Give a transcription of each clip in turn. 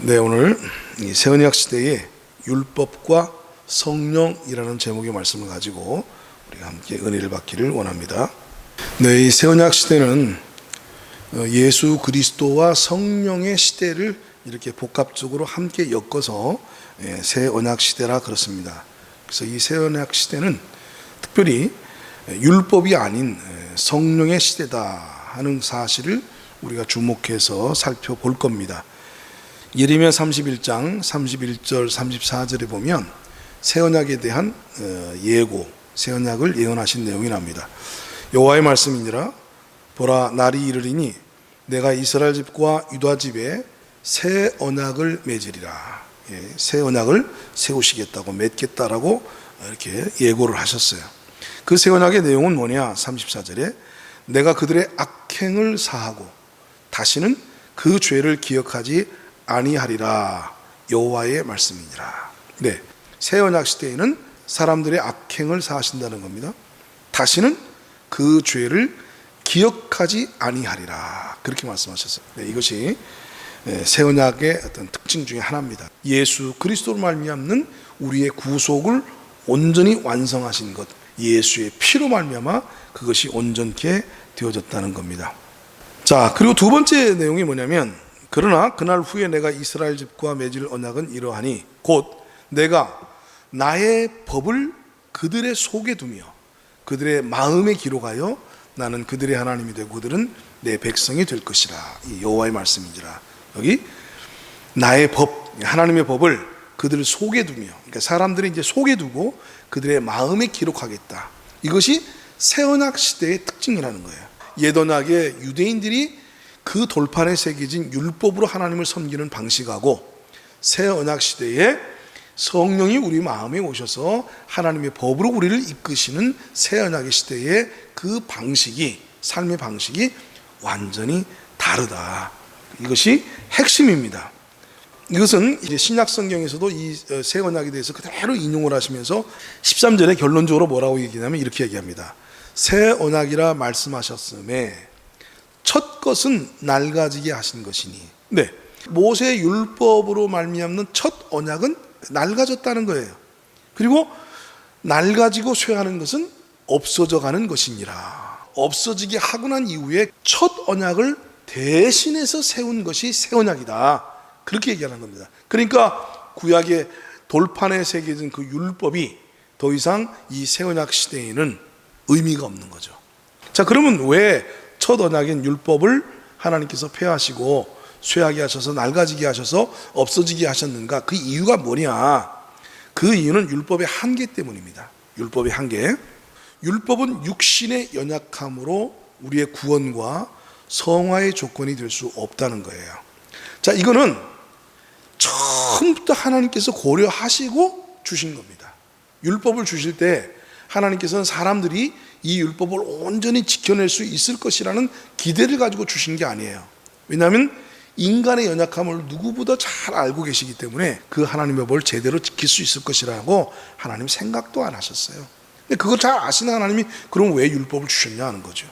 네, 오늘 이 새언약 시대의 율법과 성령이라는 제목의 말씀을 가지고 우리가 함께 은혜를 받기를 원합니다. 네, 이 새언약 시대는 예수 그리스도와 성령의 시대를 이렇게 복합적으로 함께 엮어서 새언약 시대라 그렇습니다. 그래서 이 새언약 시대는 특별히 율법이 아닌 성령의 시대다 하는 사실을 우리가 주목해서 살펴볼 겁니다. 예레미야 31장 31절 34절에 보면 새언약에 대한 예고, 새언약을 예언하신 내용이 납니다. 여호와의 말씀이니라. 보라, 날이 이르리니 내가 이스라엘 집과 유다 집에 새 언약을 맺으리라. 새 언약을 세우시겠다고, 맺겠다라고 이렇게 예고를 하셨어요. 그 새 언약의 내용은 뭐냐? 34절에 내가 그들의 악행을 사하고 다시는 그 죄를 기억하지 아니하리라. 여호와의 말씀이니라. 네, 새 언약 시대에는 사람들의 악행을 사하신다는 겁니다. 다시는 그 죄를 기억하지 아니하리라. 그렇게 말씀하셨어요. 네, 이것이 새 언약의 어떤 특징 중에 하나입니다. 예수 그리스도로 말미암는 우리의 구속을 온전히 완성하신 것, 예수의 피로 말미암아 그것이 온전케 되어졌다는 겁니다. 자, 그리고 두 번째 내용이 뭐냐면, 그러나 그날 후에 내가 이스라엘 집과 맺을 언약은 이러하니 곧 내가 나의 법을 그들의 속에 두며 그들의 마음에 기록하여 나는 그들의 하나님이 되고 그들은 내 백성이 될 것이라. 이 여호와의 말씀이니라. 여기 나의 법, 하나님의 법을 그들 속에 두며, 그러니까 사람들이 이제 속에 두고 그들의 마음에 기록하겠다. 이것이 새 언약 시대의 특징이라는 거예요. 옛 언약의 유대인들이 그 돌판에 새겨진 율법으로 하나님을 섬기는 방식하고 새 언약 시대에 성령이 우리 마음에 오셔서 하나님의 법으로 우리를 이끄시는 새 언약의 시대의 그 방식이, 삶의 방식이 완전히 다르다. 이것이 핵심입니다. 이것은 이제 신약 성경에서도 이 새 언약에 대해서 그대로 인용을 하시면서 13절에 결론적으로 뭐라고 얘기하냐면 이렇게 얘기합니다. 새 언약이라 말씀하셨음에 첫 것은 낡아지게 하신 것이니. 네, 모세 율법으로 말미암는 첫 언약은 낡아졌다는 거예요. 그리고 낡아지고 쇠하는 것은 없어져 가는 것이니라. 없어지게 하고 난 이후에 첫 언약을 대신해서 세운 것이 새 언약이다. 그렇게 얘기하는 겁니다. 그러니까 구약의 돌판에 새겨진 그 율법이 더 이상 이 새 언약 시대에는 의미가 없는 거죠. 자, 그러면 왜 첫 언약인 율법을 하나님께서 폐하시고 쇠하게 하셔서 낡아지게 하셔서 없어지게 하셨는가? 그 이유가 뭐냐? 그 이유는 율법의 한계 때문입니다. 율법의 한계. 율법은 육신의 연약함으로 우리의 구원과 성화의 조건이 될 수 없다는 거예요. 자, 이거는 처음부터 하나님께서 고려하시고 주신 겁니다. 율법을 주실 때 하나님께서는 사람들이 이 율법을 온전히 지켜낼 수 있을 것이라는 기대를 가지고 주신 게 아니에요. 왜냐하면 인간의 연약함을 누구보다 잘 알고 계시기 때문에 그 하나님의 법을 제대로 지킬 수 있을 것이라고 하나님 생각도 안 하셨어요. 근데 그걸 잘 아시는 하나님이 그럼 왜 율법을 주셨냐 하는 거죠.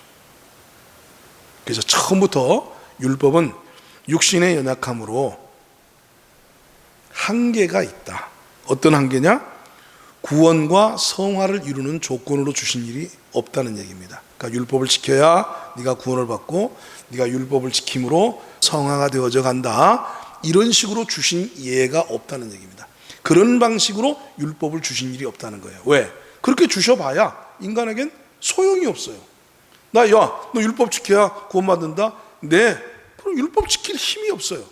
그래서 처음부터 율법은 육신의 연약함으로 한계가 있다. 어떤 한계냐? 구원과 성화를 이루는 조건으로 주신 일이 없다는 얘기입니다. 그러니까 율법을 지켜야 네가 구원을 받고 네가 율법을 지킴으로 성화가 되어져 간다. 이런 식으로 주신 예가 없다는 얘기입니다. 그런 방식으로 율법을 주신 일이 없다는 거예요. 왜? 그렇게 주셔봐야 인간에겐 소용이 없어요. 너 율법 지켜야 구원받는다? 네. 그럼 율법 지킬 힘이 없어요.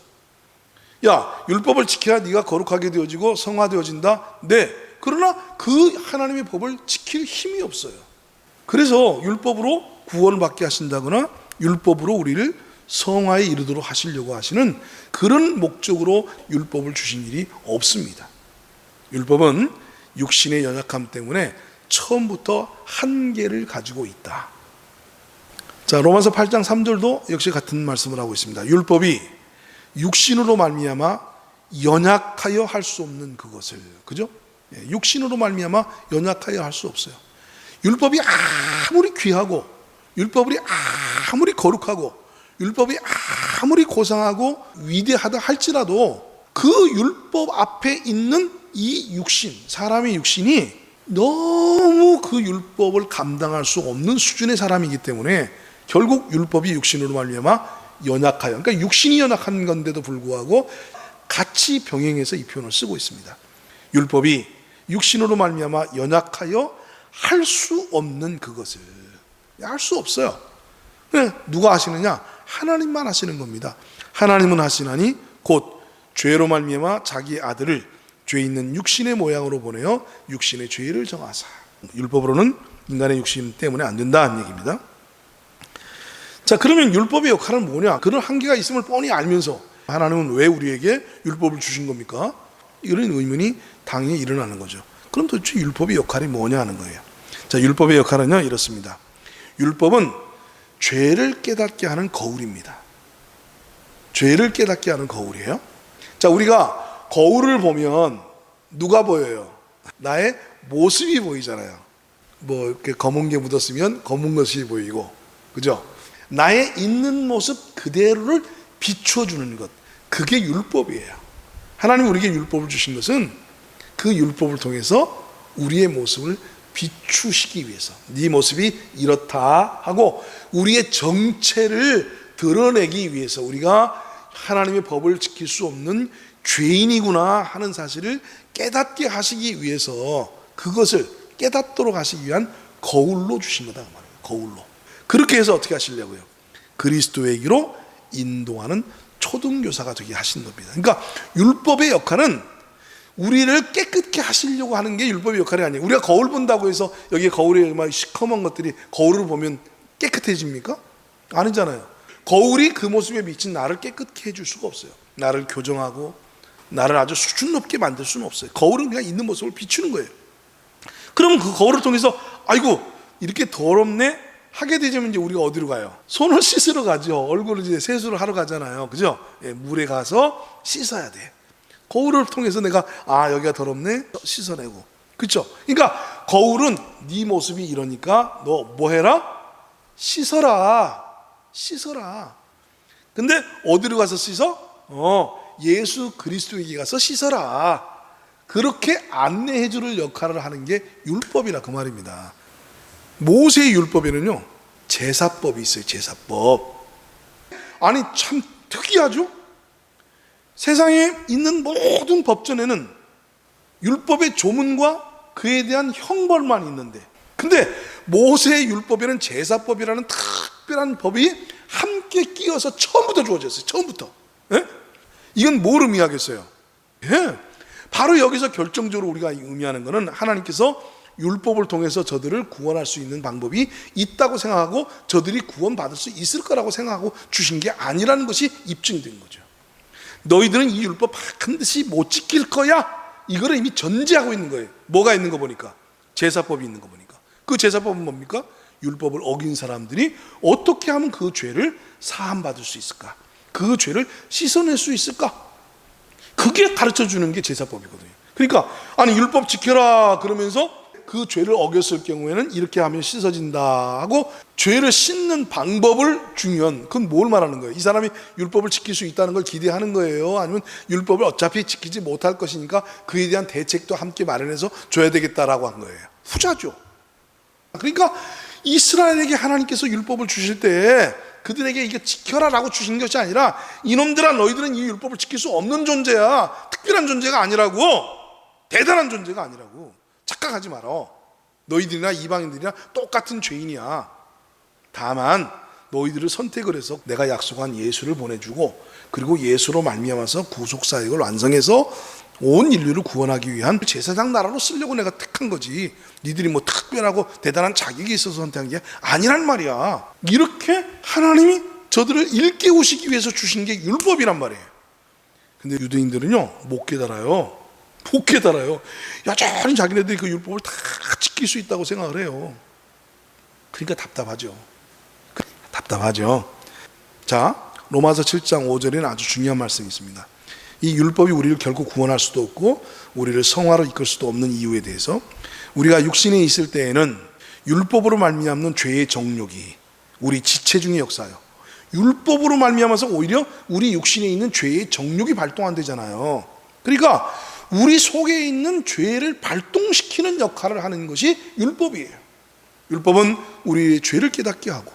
율법을 지켜야 네가 거룩하게 되어지고 성화되어진다? 네. 그러나 그 하나님의 법을 지킬 힘이 없어요. 그래서 율법으로 구원받게 하신다거나 율법으로 우리를 성화에 이르도록 하시려고 하시는 그런 목적으로 율법을 주신 일이 없습니다. 율법은 육신의 연약함 때문에 처음부터 한계를 가지고 있다. 자, 로마서 8장 3절도 역시 같은 말씀을 하고 있습니다. 율법이 육신으로 말미암아 연약하여 할 수 없는 그것을, 그죠? 육신으로 말미암아 연약하여 할 수 없어요. 율법이 아무리 귀하고 율법이 아무리 거룩하고 율법이 아무리 고상하고 위대하다 할지라도 그 율법 앞에 있는 이 육신, 사람의 육신이 너무 그 율법을 감당할 수 없는 수준의 사람이기 때문에 결국 율법이 육신으로 말미암아 연약하여, 그러니까 육신이 연약한 건데도 불구하고 같이 병행해서 이 표현을 쓰고 있습니다. 율법이 육신으로 말미암아 연약하여 할 수 없는 그것을, 할 수 없어요. 누가 하시느냐? 하나님만 하시는 겁니다. 하나님은 하시나니 곧 죄로 말미암아 자기의 아들을 죄 있는 육신의 모양으로 보내어 육신의 죄를 정하사. 율법으로는 인간의 육신 때문에 안 된다는 얘기입니다. 자, 그러면 율법의 역할은 뭐냐? 그런 한계가 있음을 뻔히 알면서 하나님은 왜 우리에게 율법을 주신 겁니까? 이런 의문이 당연히 일어나는 거죠. 그럼 도대체 율법의 역할이 뭐냐 하는 거예요. 자, 율법의 역할은요 이렇습니다. 율법은 죄를 깨닫게 하는 거울입니다. 죄를 깨닫게 하는 거울이에요. 자, 우리가 거울을 보면 누가 보여요? 나의 모습이 보이잖아요. 뭐 이렇게 검은 게 묻었으면 검은 것이 보이고, 그죠? 나의 있는 모습 그대로를 비춰주는 것, 그게 율법이에요. 하나님 우리에게 율법을 주신 것은 그 율법을 통해서 우리의 모습을 비추시기 위해서, 네 모습이 이렇다 하고 우리의 정체를 드러내기 위해서, 우리가 하나님의 법을 지킬 수 없는 죄인이구나 하는 사실을 깨닫게 하시기 위해서, 그것을 깨닫도록 하시기 위한 거울로 주신 거다, 거울로. 그렇게 해서 어떻게 하시려고요? 그리스도에게로 인도하는 초등교사가 되게 하신 겁니다. 그러니까 율법의 역할은 우리를 깨끗게 하시려고 하는 게 율법의 역할이 아니에요. 우리가 거울 본다고 해서 여기 거울에 막 시커먼 것들이, 거울을 보면 깨끗해집니까? 아니잖아요. 거울이 그 모습에 비친 나를 깨끗게 해줄 수가 없어요. 나를 교정하고 나를 아주 수준 높게 만들 수는 없어요. 거울은 그냥 있는 모습을 비추는 거예요. 그러면 그 거울을 통해서 아이고 이렇게 더럽네 하게 되면 이제 우리가 어디로 가요? 손을 씻으러 가죠. 얼굴을 이제 세수를 하러 가잖아요. 그죠? 예, 물에 가서 씻어야 돼. 거울을 통해서 내가 여기가 더럽네 씻어내고, 그렇죠? 그러니까 거울은 네 모습이 이러니까 너 뭐 해라? 씻어라. 근데 어디로 가서 씻어? 예수 그리스도에게 가서 씻어라. 그렇게 안내해 줄 역할을 하는 게 율법이라 그 말입니다. 모세의 율법에는요 제사법이 있어요. 제사법. 아니 참 특이하죠? 세상에 있는 모든 법전에는 율법의 조문과 그에 대한 형벌만 있는데, 근데 모세의 율법에는 제사법이라는 특별한 법이 함께 끼어서 처음부터 주어졌어요. 처음부터. 예? 이건 뭘 의미하겠어요? 예. 바로 여기서 결정적으로 우리가 의미하는 것은 하나님께서 율법을 통해서 저들을 구원할 수 있는 방법이 있다고 생각하고 저들이 구원받을 수 있을 거라고 생각하고 주신 게 아니라는 것이 입증된 거죠. 너희들은 이 율법 반드시 못 지킬 거야, 이거를 이미 전제하고 있는 거예요. 뭐가 있는 거 보니까? 제사법이 있는 거 보니까. 그 제사법은 뭡니까? 율법을 어긴 사람들이 어떻게 하면 그 죄를 사함받을 수 있을까? 그 죄를 씻어낼 수 있을까? 그게 가르쳐 주는 게 제사법이거든요. 그러니까 아니 율법 지켜라 그러면서 그 죄를 어겼을 경우에는 이렇게 하면 씻어진다 하고 죄를 씻는 방법을 중요한, 그건 뭘 말하는 거예요? 이 사람이 율법을 지킬 수 있다는 걸 기대하는 거예요? 아니면 율법을 어차피 지키지 못할 것이니까 그에 대한 대책도 함께 마련해서 줘야 되겠다라고 한 거예요? 후자죠. 그러니까 이스라엘에게 하나님께서 율법을 주실 때 그들에게 이게 지켜라라고 주신 것이 아니라 이놈들아 너희들은 이 율법을 지킬 수 없는 존재야, 특별한 존재가 아니라고, 대단한 존재가 아니라고 착각하지 마라. 너희들이나 이방인들이나 똑같은 죄인이야. 다만 너희들을 선택을 해서 내가 약속한 예수를 보내주고 그리고 예수로 말미암아서 구속사역을 완성해서 온 인류를 구원하기 위한 제사장 나라로 쓰려고 내가 택한 거지, 니들이 뭐 특별하고 대단한 자격이 있어서 선택한 게 아니란 말이야. 이렇게 하나님이 저들을 일깨우시기 위해서 주신 게 율법이란 말이에요. 근데 유대인들은요 못 깨달아요. 여전히 자기네들이 그 율법을 다 지킬 수 있다고 생각을 해요. 그러니까 답답하죠. 자, 로마서 7장 5절에는 아주 중요한 말씀이 있습니다. 이 율법이 우리를 결코 구원할 수도 없고 우리를 성화로 이끌 수도 없는 이유에 대해서, 우리가 육신에 있을 때에는 율법으로 말미암는 죄의 정욕이 우리 지체 중에 역사하여 율법으로 말미암아서 오히려 우리 육신에 있는 죄의 정욕이 발동 안 되잖아요. 그러니까 우리 속에 있는 죄를 발동시키는 역할을 하는 것이 율법이에요. 율법은 우리의 죄를 깨닫게 하고,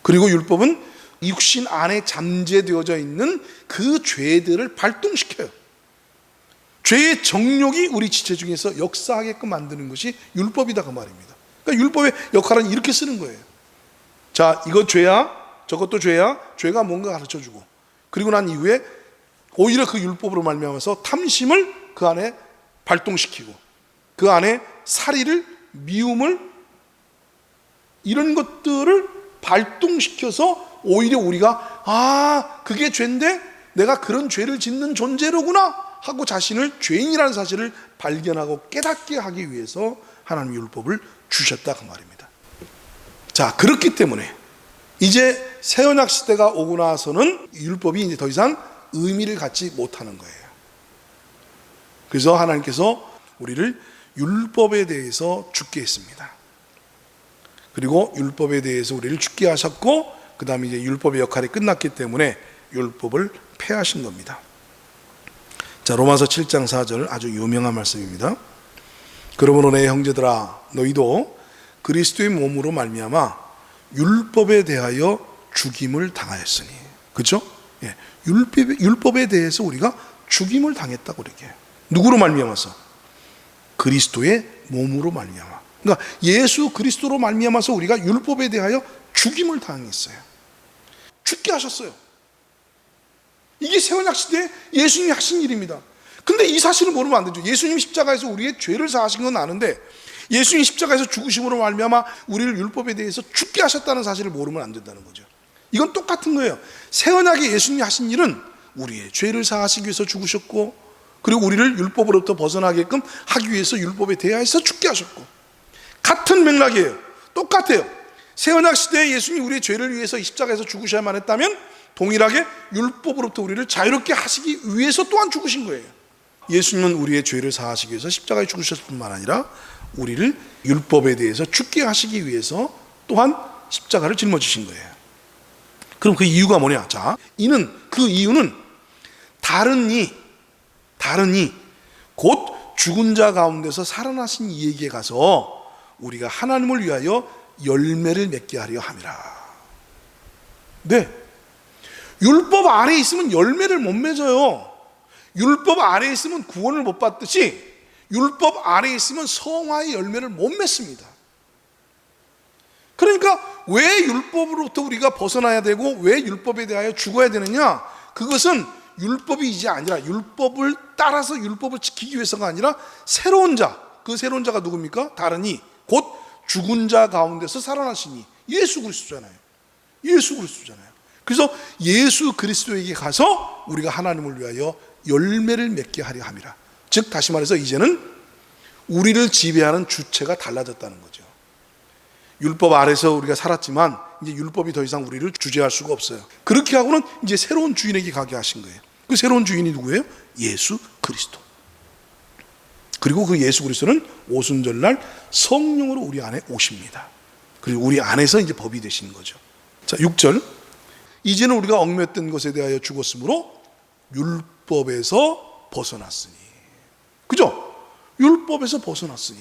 그리고 율법은 육신 안에 잠재되어져 있는 그 죄들을 발동시켜요. 죄의 정욕이 우리 지체 중에서 역사하게끔 만드는 것이 율법이다, 그 말입니다. 그러니까 율법의 역할은 이렇게 쓰는 거예요. 자, 이거 죄야, 저것도 죄야, 죄가 뭔가 가르쳐주고, 그리고 난 이후에 오히려 그 율법으로 말미암아서 탐심을 그 안에 발동시키고, 그 안에 살의를, 미움을, 이런 것들을 발동시켜서 오히려 우리가 그게 죄인데 내가 그런 죄를 짓는 존재로구나 하고 자신을 죄인이라는 사실을 발견하고 깨닫게 하기 위해서 하나님 율법을 주셨다, 그 말입니다. 자, 그렇기 때문에 이제 새 언약 시대가 오고 나서는 율법이 이제 더 이상 의미를 갖지 못하는 거예요. 그래서 하나님께서 우리를 율법에 대해서 죽게 했습니다. 그리고 율법에 대해서 우리를 죽게 하셨고, 그 다음에 이제 율법의 역할이 끝났기 때문에 율법을 폐하신 겁니다. 자, 로마서 7장 4절 아주 유명한 말씀입니다. 그러므로 내 형제들아, 너희도 그리스도의 몸으로 말미암아 율법에 대하여 죽임을 당하였으니. 그렇죠? 예, 율법에 대해서 우리가 죽임을 당했다고 그렇게 해요. 누구로 말미암아서? 그리스도의 몸으로 말미암아. 그러니까 예수 그리스도로 말미암아서 우리가 율법에 대하여 죽임을 당했어요. 죽게 하셨어요. 이게 새 언약 시대에 예수님이 하신 일입니다. 근데 이 사실을 모르면 안 되죠. 예수님이 십자가에서 우리의 죄를 사하신 건 아는데, 예수님이 십자가에서 죽으심으로 말미암아 우리를 율법에 대해서 죽게 하셨다는 사실을 모르면 안 된다는 거죠. 이건 똑같은 거예요. 새 언약에 예수님이 하신 일은 우리의 죄를 사하시기 위해서 죽으셨고, 그리고 우리를 율법으로부터 벗어나게끔 하기 위해서 율법에 대하여서 죽게 하셨고, 같은 맥락이에요. 똑같아요. 새 언약 시대에 예수님이 우리의 죄를 위해서 십자가에서 죽으셔야만 했다면, 동일하게 율법으로부터 우리를 자유롭게 하시기 위해서 또한 죽으신 거예요. 예수님은 우리의 죄를 사하시기 위해서 십자가에 죽으셨을 뿐만 아니라 우리를 율법에 대해서 죽게 하시기 위해서 또한 십자가를 짊어지신 거예요. 그럼 그 이유가 뭐냐? 자, 그 이유는 다른 이 곧 죽은 자 가운데서 살아나신 이에게 가서 우리가 하나님을 위하여 열매를 맺게 하려 함이라. 네, 율법 아래에 있으면 열매를 못 맺어요. 율법 아래에 있으면 구원을 못 받듯이 율법 아래에 있으면 성화의 열매를 못 맺습니다. 그러니까 왜 율법으로부터 우리가 벗어나야 되고 왜 율법에 대하여 죽어야 되느냐? 그것은 율법이 이제 아니라, 율법을 따라서 율법을 지키기 위해서가 아니라 새로운 자, 그 새로운 자가 누굽니까? 다른 이, 곧 죽은 자 가운데서 살아나시니 예수 그리스도잖아요. 예수 그리스도잖아요. 그래서 예수 그리스도에게 가서 우리가 하나님을 위하여 열매를 맺게 하려 함이라. 즉 다시 말해서 이제는 우리를 지배하는 주체가 달라졌다는 거죠. 율법 아래서 우리가 살았지만 이제 율법이 더 이상 우리를 주재할 수가 없어요. 그렇게 하고는 이제 새로운 주인에게 가게 하신 거예요. 그 새로운 주인이 누구예요? 예수 그리스도. 그리고 그 예수 그리스도는 오순절날 성령으로 우리 안에 오십니다. 그리고 우리 안에서 이제 법이 되시는 거죠. 자, 6절. 이제는 우리가 얽매였던 것에 대하여 죽었으므로 율법에서 벗어났으니. 그죠? 율법에서 벗어났으니.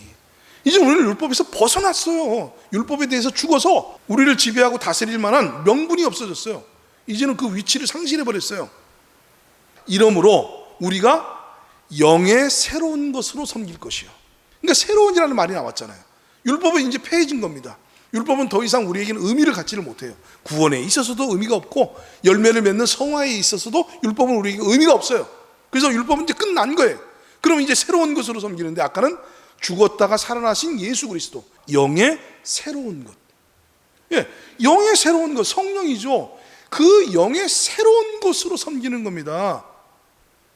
이제 우리는 율법에서 벗어났어요. 율법에 대해서 죽어서 우리를 지배하고 다스릴 만한 명분이 없어졌어요. 이제는 그 위치를 상실해버렸어요. 이러므로 우리가 영의 새로운 것으로 섬길 것이요. 그러니까 새로운이라는 말이 나왔잖아요. 율법은 이제 폐해진 겁니다. 율법은 더 이상 우리에게는 의미를 갖지를 못해요. 구원에 있어서도 의미가 없고, 열매를 맺는 성화에 있어서도 율법은 우리에게 의미가 없어요. 그래서 율법은 이제 끝난 거예요. 그럼 이제 새로운 것으로 섬기는데, 아까는 죽었다가 살아나신 예수 그리스도, 영의 새로운 것. 예, 영의 새로운 것, 성령이죠. 그 영의 새로운 것으로 섬기는 겁니다.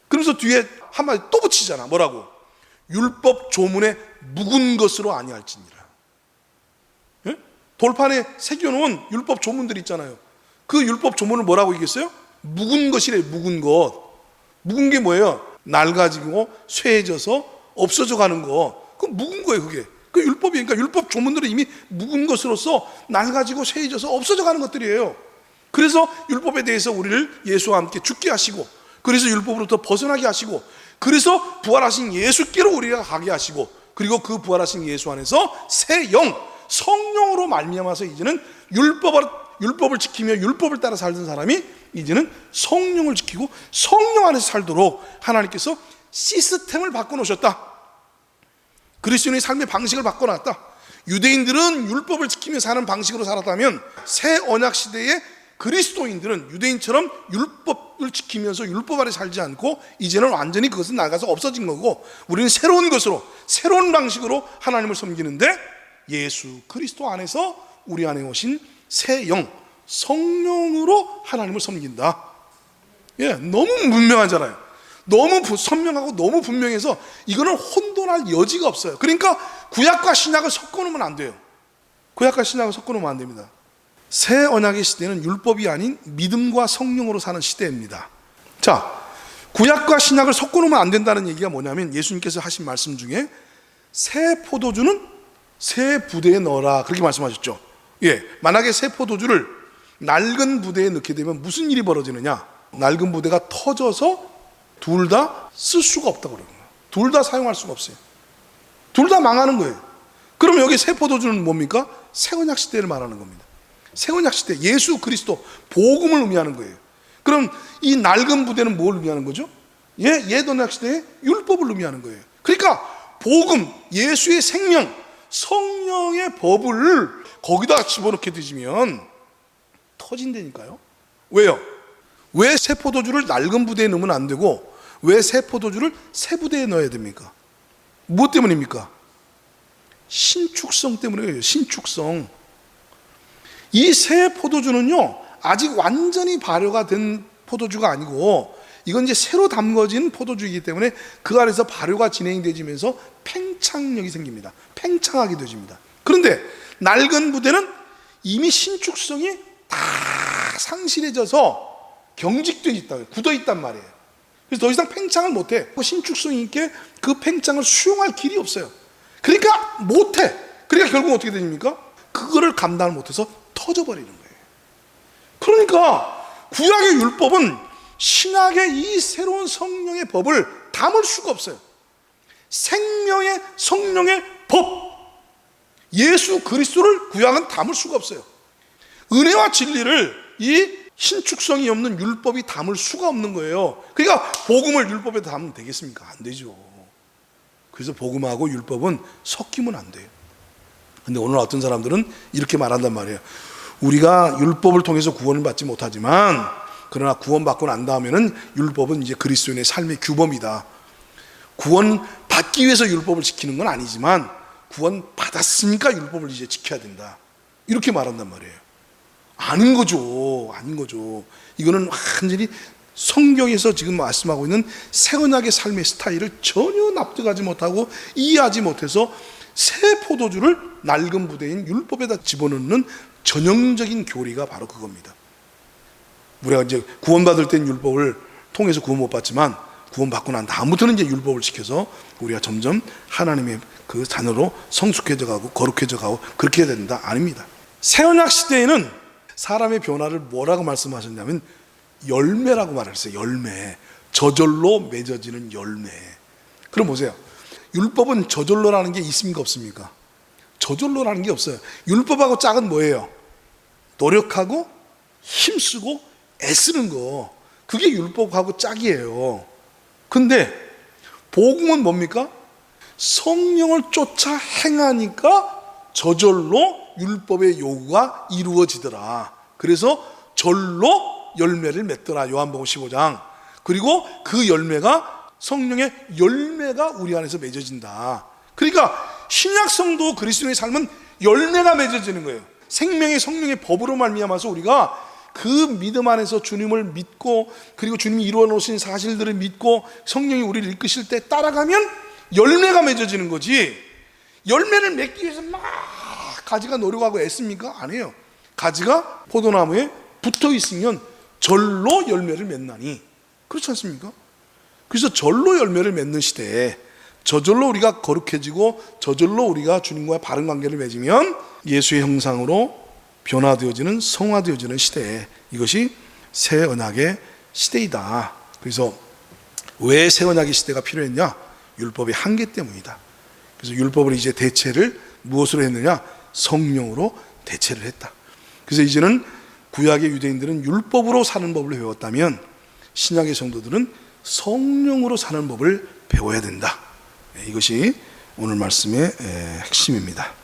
그러면서 뒤에 한마디 또 붙이잖아. 뭐라고? 율법 조문에 묵은 것으로 아니할지니라. 예? 돌판에 새겨놓은 율법 조문들 있잖아요. 그 율법 조문을 뭐라고 얘기했어요? 묵은 것이래. 묵은 것. 묵은 게 뭐예요? 낡아지고 쇠해져서 없어져 가는 거. 그 묵은 거예요. 그게 그 율법이니까. 율법 조문들은 이미 묵은 것으로서 낡아지고 쇠해져서 없어져 가는 것들이에요. 그래서 율법에 대해서 우리를 예수와 함께 죽게 하시고, 그래서 율법으로부터 벗어나게 하시고, 그래서 부활하신 예수께로 우리가 가게 하시고, 그리고 그 부활하신 예수 안에서 새 영, 성령으로 말미암아서 이제는 율법을 지키며 율법을 따라 살던 사람이 이제는 성령을 지키고 성령 안에서 살도록 하나님께서 시스템을 바꿔놓으셨다. 그리스도인의 삶의 방식을 바꿔놨다. 유대인들은 율법을 지키며 사는 방식으로 살았다면 새 언약 시대의 그리스도인들은 유대인처럼 율법을 지키면서 율법 아래 살지 않고 이제는 완전히 그것은 나가서 없어진 거고, 우리는 새로운 것으로, 새로운 방식으로 하나님을 섬기는데 예수 그리스도 안에서 우리 안에 오신 새 영, 성령으로 하나님을 섬긴다. 예, 너무 분명하잖아요. 너무 선명하고 너무 분명해서 이거는 혼돈할 여지가 없어요. 그러니까 구약과 신약을 섞어놓으면 안 돼요. 구약과 신약을 섞어놓으면 안 됩니다. 새 언약의 시대는 율법이 아닌 믿음과 성령으로 사는 시대입니다. 자, 구약과 신약을 섞어놓으면 안 된다는 얘기가 뭐냐면, 예수님께서 하신 말씀 중에 새 포도주는 새 부대에 넣어라, 그렇게 말씀하셨죠. 예, 만약에 새 포도주를 낡은 부대에 넣게 되면 무슨 일이 벌어지느냐? 낡은 부대가 터져서 둘 다 쓸 수가 없다고 그러는 거예요. 둘 다 사용할 수가 없어요. 둘 다 망하는 거예요. 그럼 여기 새 포도주는 뭡니까? 새 언약 시대를 말하는 겁니다. 새 언약 시대, 예수 그리스도, 복음을 의미하는 거예요. 그럼 이 낡은 부대는 뭘 의미하는 거죠? 옛 언약 시대의 율법을 의미하는 거예요. 그러니까 복음, 예수의 생명, 성령의 법을 거기다 집어넣게 되시면 터진다니까요. 왜요? 왜 새 포도주를 낡은 부대에 넣으면 안 되고 왜 새 포도주를 새 부대에 넣어야 됩니까? 무엇 때문입니까? 신축성 때문이에요. 신축성. 이 새 포도주는요, 아직 완전히 발효가 된 포도주가 아니고 이건 이제 새로 담궈진 포도주이기 때문에 그 안에서 발효가 진행되면서 팽창력이 생깁니다. 팽창하게 되집니다. 그런데 낡은 부대는 이미 신축성이 다 상실해져서 경직되어 있다, 굳어 있단 말이에요. 그래서 더 이상 팽창을 못해. 신축성 있게 그 팽창을 수용할 길이 없어요. 그러니까 못해. 그러니까 결국 어떻게 됩니까? 그거를 감당을 못해서 터져버리는 거예요. 그러니까 구약의 율법은 신약의 이 새로운 성령의 법을 담을 수가 없어요. 생명의 성령의 법, 예수 그리스도를 구약은 담을 수가 없어요. 은혜와 진리를 이 신축성이 없는 율법이 담을 수가 없는 거예요. 그러니까 복음을 율법에 담으면 되겠습니까? 안 되죠. 그래서 복음하고 율법은 섞이면 안 돼요. 근데 오늘 어떤 사람들은 이렇게 말한단 말이에요. 우리가 율법을 통해서 구원을 받지 못하지만 그러나 구원받고 난 다음에는 율법은 이제 그리스도인의 삶의 규범이다. 구원 받기 위해서 율법을 지키는 건 아니지만 구원 받았으니까 율법을 이제 지켜야 된다. 이렇게 말한단 말이에요. 아닌 거죠. 아닌 거죠. 이거는 완전히 성경에서 지금 말씀하고 있는 새 언약의 삶의 스타일을 전혀 납득하지 못하고 이해하지 못해서 새 포도주를 낡은 부대인 율법에다 집어넣는 전형적인 교리가 바로 그겁니다. 우리가 이제 구원받을 땐 율법을 통해서 구원 못 받지만 구원받고 난 다음부터는 이제 율법을 지켜서 우리가 점점 하나님의 그 자녀로 성숙해져 가고 거룩해져 가고 그렇게 해야 된다. 아닙니다. 새 언약 시대에는 사람의 변화를 뭐라고 말씀하셨냐면 열매라고 말했어요. 열매. 저절로 맺어지는 열매. 그럼 보세요. 율법은 저절로라는 게 있습니까? 없습니까? 저절로라는 게 없어요. 율법하고 짝은 뭐예요? 노력하고 힘쓰고 애쓰는 거. 그게 율법하고 짝이에요. 근데 복음은 뭡니까? 성령을 쫓아 행하니까 저절로 율법의 요구가 이루어지더라. 그래서 절로 열매를 맺더라. 요한복음 15장. 그리고 그 열매가 성령의 열매가 우리 안에서 맺어진다. 그러니까 신약성도 그리스도의 삶은 열매가 맺어지는 거예요. 생명의 성령의 법으로 말미암아서 우리가 그 믿음 안에서 주님을 믿고 그리고 주님이 이루어 놓으신 사실들을 믿고 성령이 우리를 이끄실 때 따라가면 열매가 맺어지는 거지. 열매를 맺기 위해서 막 가지가 노력하고 애씁니까? 아니에요. 가지가 포도나무에 붙어 있으면 절로 열매를 맺나니. 그렇지 않습니까? 그래서 절로 열매를 맺는 시대에 저절로 우리가 거룩해지고 저절로 우리가 주님과의 바른 관계를 맺으면 예수의 형상으로 변화되어지는 성화되어지는 시대에 이것이 새 언약의 시대이다. 그래서 왜 새 언약의 시대가 필요했냐? 율법의 한계 때문이다. 그래서 율법을 이제 대체를 무엇으로 했느냐? 성령으로 대체를 했다. 그래서 이제는 구약의 유대인들은 율법으로 사는 법을 배웠다면 신약의 성도들은 성령으로 사는 법을 배워야 된다. 이것이 오늘 말씀의 핵심입니다.